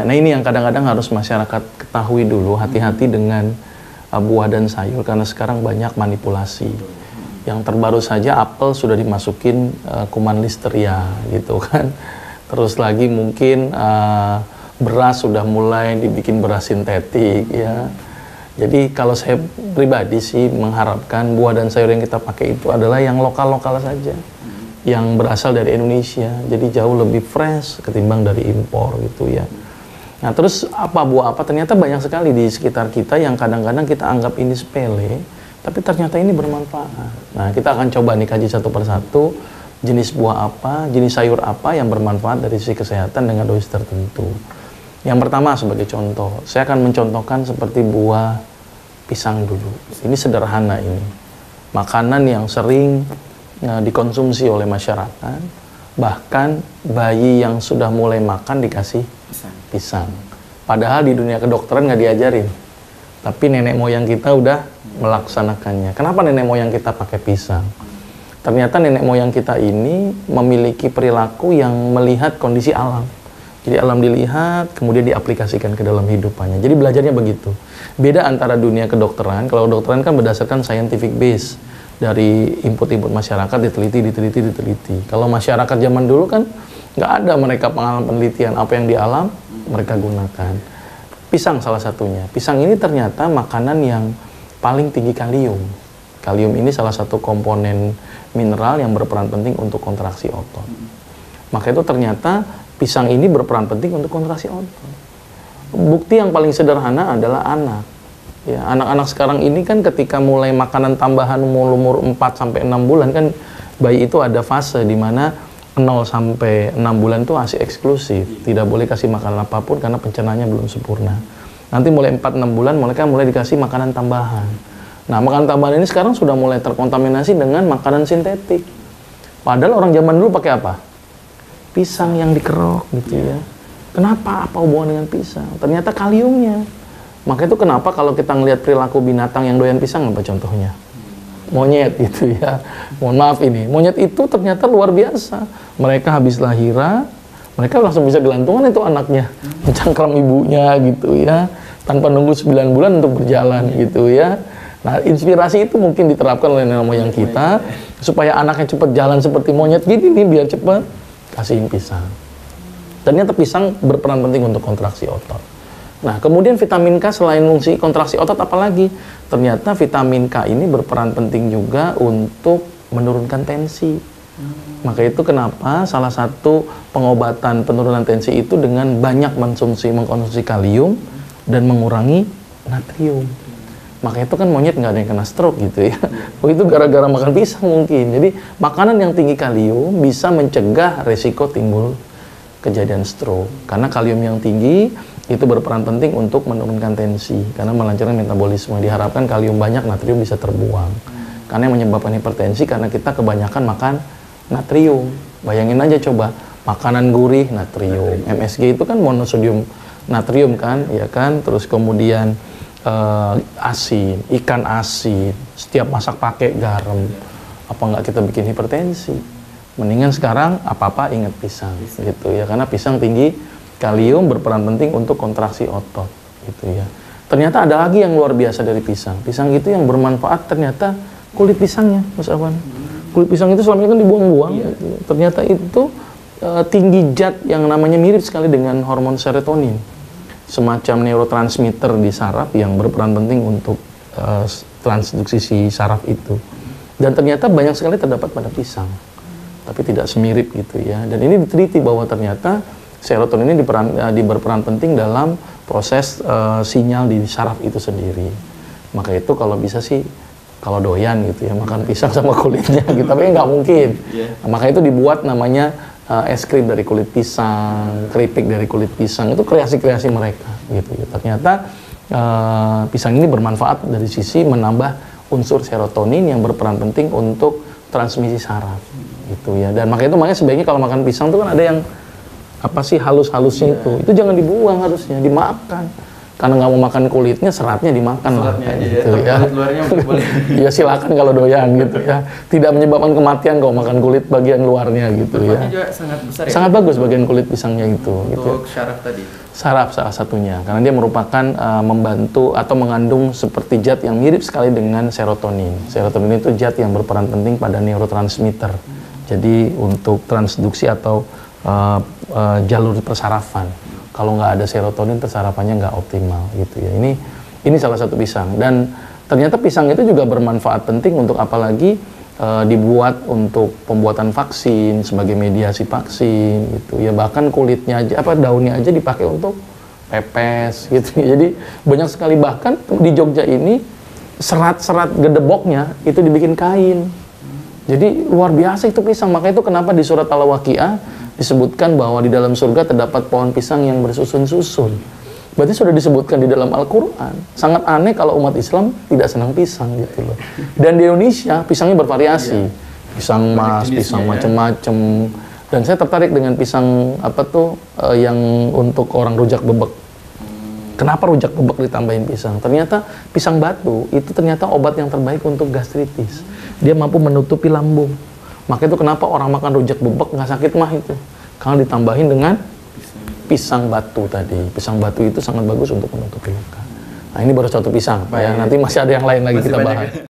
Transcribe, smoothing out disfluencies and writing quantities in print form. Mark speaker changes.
Speaker 1: Nah ini yang kadang-kadang harus masyarakat ketahui dulu, hati-hati dengan buah dan sayur karena sekarang banyak manipulasi. Yang terbaru saja apel sudah dimasukin kuman listeria gitu kan. Terus lagi mungkin beras sudah mulai dibikin beras sintetik ya. Jadi kalau saya pribadi sih mengharapkan buah dan sayur yang kita pakai itu adalah yang lokal-lokal saja, yang berasal dari Indonesia. Jadi jauh lebih fresh ketimbang dari impor gitu ya. Nah terus apa buah apa, ternyata banyak sekali di sekitar kita yang kadang-kadang kita anggap ini sepele, tapi ternyata ini bermanfaat. Nah kita akan coba nih kaji satu persatu, jenis buah apa, jenis sayur apa yang bermanfaat dari sisi kesehatan dengan dosis tertentu. Yang pertama sebagai contoh, saya akan mencontohkan seperti buah pisang dulu. Ini sederhana ini, makanan yang sering dikonsumsi oleh masyarakat, bahkan bayi yang sudah mulai makan dikasih pisang. Padahal di dunia kedokteran nggak diajarin, tapi nenek moyang kita udah melaksanakannya. Kenapa nenek moyang kita pakai pisang? Ternyata nenek moyang kita ini memiliki perilaku yang melihat kondisi alam. Jadi alam dilihat, kemudian diaplikasikan ke dalam hidupannya. Jadi belajarnya begitu. Beda antara dunia kedokteran. Kalau kedokteran kan berdasarkan scientific base, dari input-input masyarakat diteliti. Kalau masyarakat zaman dulu kan nggak ada mereka pengalaman penelitian, apa yang di alam mereka gunakan. Pisang salah satunya. Pisang ini ternyata makanan yang paling tinggi kalium. Kalium ini salah satu komponen mineral yang berperan penting untuk kontraksi otot. Maka itu ternyata pisang ini berperan penting untuk kontraksi otot. Bukti yang paling sederhana adalah anak. Ya, anak-anak sekarang ini kan ketika mulai makanan tambahan umur 4-6 bulan kan, bayi itu ada fase di mana 0 sampai 6 bulan itu ASI eksklusif, tidak boleh kasih makanan apapun karena pencernaannya belum sempurna. Nanti mulai 4-6 bulan mereka mulai dikasih makanan tambahan. Nah, makanan tambahan ini sekarang sudah mulai terkontaminasi dengan makanan sintetik. Padahal orang zaman dulu pakai apa? Pisang yang dikerok gitu ya. Kenapa? Apa hubungan dengan pisang? Ternyata kaliumnya. Maka itu kenapa kalau kita ngelihat perilaku binatang yang doyan pisang, apa contohnya? Monyet gitu ya. Mohon maaf ini, monyet itu ternyata luar biasa. Mereka habis lahiran, mereka langsung bisa gelantungan itu anaknya, mencangkram ibunya gitu ya, tanpa nunggu 9 bulan untuk berjalan gitu ya. Nah, inspirasi itu mungkin diterapkan oleh nenek moyang kita supaya anaknya cepat jalan seperti monyet gini nih, biar cepat kasihin pisang. Ternyata pisang berperan penting untuk kontraksi otot. Nah, kemudian vitamin K selain fungsi kontraksi otot apalagi? Ternyata vitamin K ini berperan penting juga untuk menurunkan tensi. Maka itu kenapa salah satu pengobatan penurunan tensi itu dengan banyak mengkonsumsi kalium dan mengurangi natrium. Maka itu kan monyet nggak ada yang kena stroke gitu ya. Oh, itu gara-gara makan pisang mungkin. Jadi makanan yang tinggi kalium bisa mencegah resiko timbul kejadian stroke. Karena kalium yang tinggi itu berperan penting untuk menurunkan tensi karena melancarkan metabolisme. Diharapkan kalium banyak, natrium bisa terbuang. Karena yang menyebabkan hipertensi karena kita kebanyakan makan natrium. Bayangin aja coba, makanan gurih natrium. MSG itu kan monosodium natrium kan, ya kan? Terus kemudian asin, ikan asin, setiap masak pakai garam. Apa nggak kita bikin hipertensi? Mendingan sekarang apa-apa ingat pisang gitu ya, karena pisang tinggi kalium, berperan penting untuk kontraksi otot gitu ya. Ternyata ada lagi yang luar biasa dari pisang. Pisang itu yang bermanfaat ternyata kulit pisangnya, Mas Afwan. Kulit pisang itu selama ini kan dibuang-buang. Gitu. Ternyata itu tinggi zat yang namanya mirip sekali dengan hormon serotonin. Semacam neurotransmitter di saraf yang berperan penting untuk transduksi si saraf itu. Dan ternyata banyak sekali terdapat pada pisang. Tapi tidak semirip gitu ya. Dan ini diteliti bahwa ternyata serotonin ini berperan penting dalam proses sinyal di saraf itu sendiri. Maka itu kalau bisa sih, kalau doyan gitu ya, makan pisang sama kulitnya gitu. Tapi nggak mungkin. Nah, maka itu dibuat namanya es krim dari kulit pisang, keripik dari kulit pisang. Itu kreasi-kreasi mereka gitu ya. Ternyata pisang ini bermanfaat dari sisi menambah unsur serotonin yang berperan penting untuk transmisi saraf gitu ya. Dan makanya sebaiknya kalau makan pisang itu kan ada yang apa sih halus-halusnya itu jangan dibuang, harusnya dimakan. karena nggak mau makan kulitnya, seratnya dimakan lah,
Speaker 2: Seratnya aja
Speaker 1: gitu
Speaker 2: ya.
Speaker 1: ya.
Speaker 2: Kulit luarnya boleh.
Speaker 1: Ya silakan kalau doyan gitu ya. Tidak menyebabkan kematian kalau makan kulit bagian luarnya gitu ya.
Speaker 2: Manfaatnya juga sangat besar ya.
Speaker 1: Sangat bagus bagian kulit pisangnya itu. Gitu.
Speaker 2: Untuk syaraf tadi.
Speaker 1: Saraf salah satunya, karena dia merupakan membantu atau mengandung seperti zat yang mirip sekali dengan serotonin. Serotonin itu zat yang berperan penting pada neurotransmitter. Jadi untuk transduksi atau jalur persarafan. Kalau nggak ada serotonin, persarafannya nggak optimal gitu ya. Ini salah satu pisang, dan ternyata pisang itu juga bermanfaat penting untuk apalagi dibuat untuk pembuatan vaksin, sebagai mediasi vaksin gitu ya. Bahkan kulitnya aja, daunnya aja dipakai untuk pepes gitu. Jadi banyak sekali, bahkan di Jogja ini serat-serat gedeboknya itu dibikin kain. Jadi luar biasa itu pisang. Makanya itu kenapa di surat Al-Waqiah disebutkan bahwa di dalam surga terdapat pohon pisang yang bersusun-susun. Berarti sudah disebutkan di dalam Al-Quran. Sangat aneh kalau umat Islam tidak senang pisang gitu loh. Dan di Indonesia pisangnya bervariasi. Pisang mas, pisang macem-macem. Dan saya tertarik dengan pisang yang untuk orang rujak bebek. Kenapa rujak bebek ditambahin pisang? Ternyata pisang batu itu ternyata obat yang terbaik untuk gastritis. Dia mampu menutupi lambung. Maka itu kenapa orang makan rujak bebek nggak sakit mah itu. Karena ditambahin dengan pisang batu tadi. Pisang batu itu sangat bagus untuk menutupi luka. Nah ini baru satu pisang. Ya, nanti masih ada yang lain lagi kita bahas.